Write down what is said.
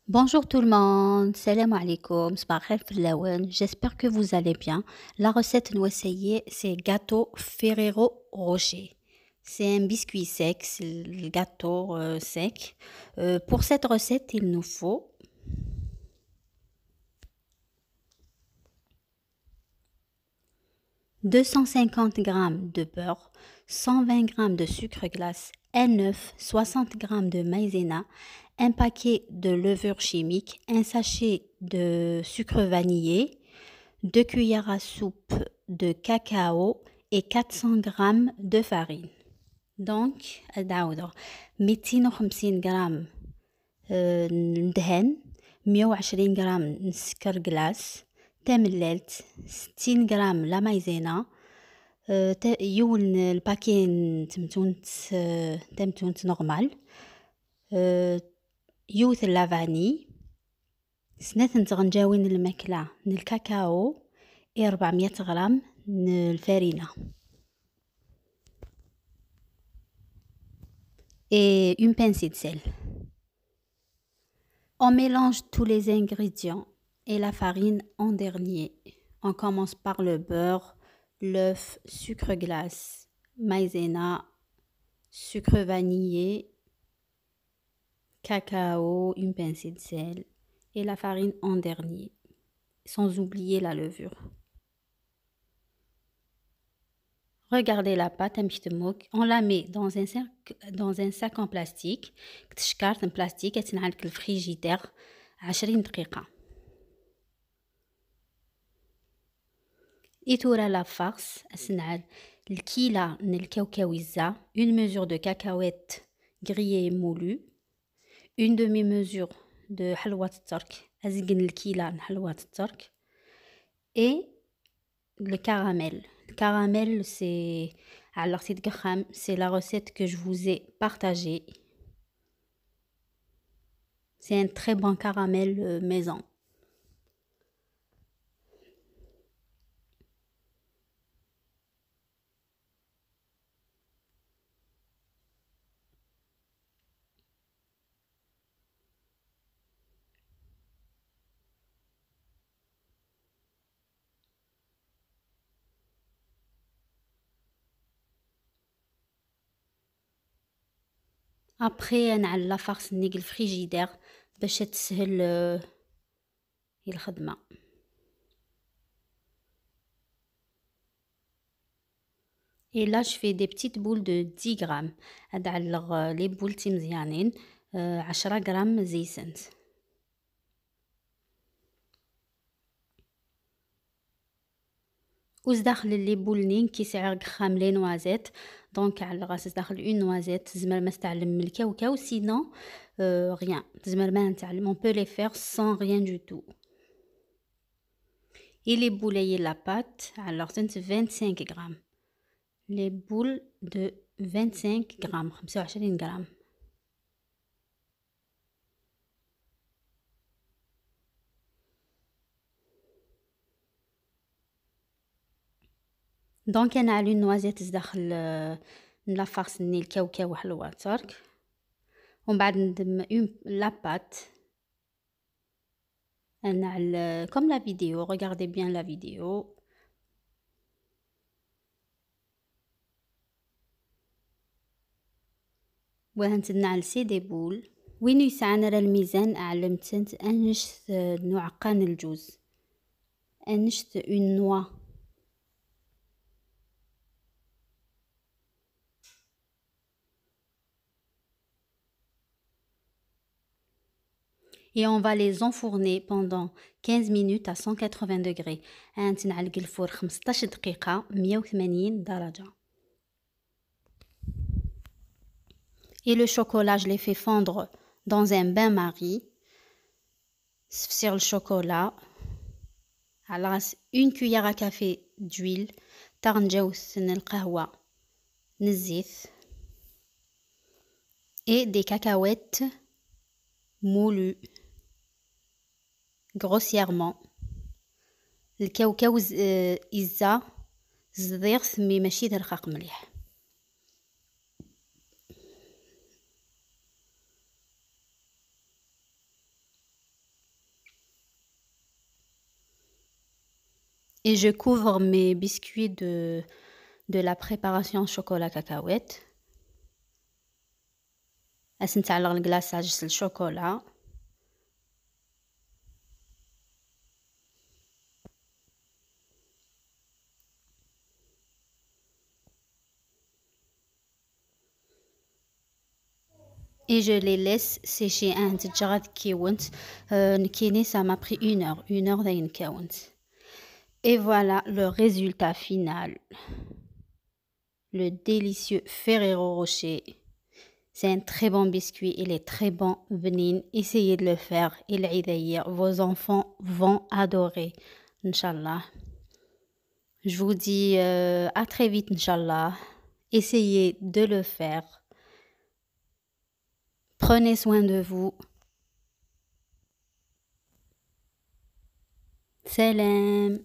Bonjour tout le monde, salam alaikum, صباح الخير في اللون. J'espère que vous allez bien. La recette nous essayer, c'est gâteau Ferrero Rocher. C'est un biscuit sec, c'est le gâteau sec. Pour cette recette, il nous faut 250 g de beurre, 120 g de sucre glace, un œuf, 60 g de maïzena, un paquet de levure chimique, un sachet de sucre vanillé, 2 cuillères à soupe de cacao et 400 g de farine. Donc, نعاودو 250 g ندهن، 120 g سكر جلاس، تمللت 60 g لا مايزينا، يون الباكين تمتونت نورمال، يوث لافاني، سنات نتغنجاوين الماكلة الكاكاو، 400 غرام الفارينة. Et une pincée de sel. On mélange tous les ingrédients et la farine en dernier. On commence par le beurre, l'œuf, sucre glace, maïzena, sucre vanillé, cacao, une pincée de sel et la farine en dernier, sans oublier la levure. Regardez la pâte on la met dans un sac en plastique. كتشكارت بلاستيك تنعلك الفريجيدير 20 دقيقة. إتورا لا فارس أسنعل الكيلة من الكاوكاويزة، une mesure de cacahuètes grillées moulues, une demi-mesure de حلوة الترك أزقن الكيلة من حلوة الترك، et le caramel. Le caramel, c'est la recette que je vous ai partagée. C'est un très bon caramel maison. Après نعل لا فارس نيق الفريجيدير باش تسهل الخدمة. Et là je fais des petites boules de 10 grammes. أدعلغ لي بولتي مزيانين 10 غرام زيسنت. وزداخل لي بولنين كيسعر خام لي نوازيت، دونك على غاس داخل اون نوازيت زمر ما تتعلم من الكاوكاو، سينون rien زمر ما نتعلم on peut les faire sans rien du tout. Et les boules la pâte alors c'est 25 grammes. Les boules de 25 grammes 25 grammes. دونك انا على النوازيت داخل لا فارس ني الكاوكاو وحلوة ترك، ومن بعد ندم لا بات انا على comme la vidéo. Regardez bien la vidéo. وهنتنعل سي دي بول. وين يسعنا راه الميزان علمتنت انشت نوعقان الجوز، انشت اون نوا. Et on va les enfourner pendant 15 minutes à 180 degrés. نعلق الفور 15 دقيقة 180 درجة. Et le chocolat, je l'ai fait fondre dans un bain-marie. Sur le chocolat, alors une cuillère à café d'huile, tarnjaous القهوة نزيت, et des cacahuètes moulues grossièrement. الكاوكاو إزا زديرث مي ماشي رقاق مليح. Et je couvre mes biscuits de la préparation chocolat cacahuète. أسنتعلق الكلاصاج الشوكولا. Et je les laisse sécher un تجرد كيونت نكيني ça m'a pris 1 heure داين كاونت. Et voilà le résultat final. Le délicieux Ferrero Rocher. C'est un très bon biscuit, il est très bon, بنين. Essayez de le faire, il est vos enfants vont adorer, Inch'Allah. Je vous dis à très vite, Inch'Allah. Essayez de le faire. Prenez soin de vous. Salam.